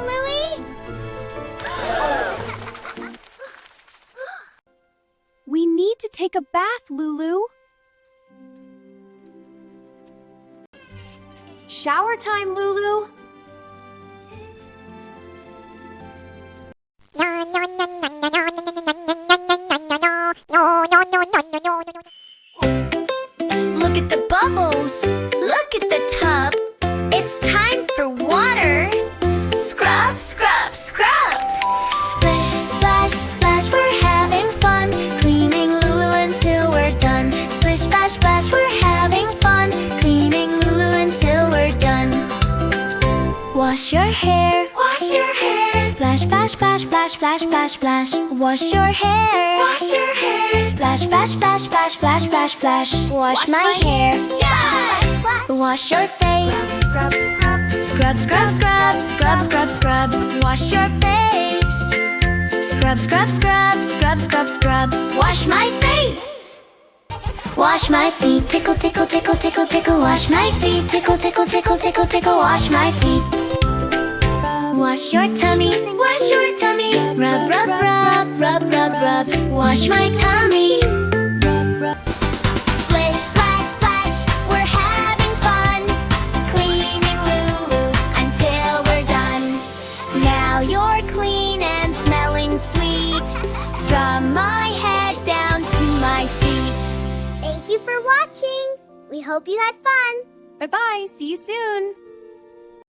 Louie? We need to take a bath, Lulu. Shower time, Lulu. Look at the bubbles. Look at the tub. It's time for water. Scrub, scrub, scrub. Splish, splash, splash, we're having fun. Cleaning Lulu until we're done. Splish, splash, splash, we're having fun. Cleaning Lulu until we're done. Wash your hair. Wash your hair. Splash, splash, splash, splash, splash, splash, splash. Wash your hair. Wash your hair. Splash, splash, splash, splash, splash, splash, splash. Wash my hair. Yeah. Wash your face. Scrub, scrub. Scrub, scrub, scrub, scrub, scrub, scrub. Wash your face. Scrub, scrub, scrub, scrub, scrub, scrub. Wash my face. Wash my feet. Tickle, tickle, tickle, tickle, tickle. Wash my feet. Tickle, tickle, tickle, tickle, tickle. Wash my feet. Wash your tummy. Wash your tummy. Rub, rub, rub, rub, rub, rub. Wash my tummy. Splish, splash, splash. We're having fun. Cleaning Lulu until we're done. Now you're clean and smelling sweet. From my head down to my feet. Thank you for watching. We hope you had fun. Bye-bye. See you soon.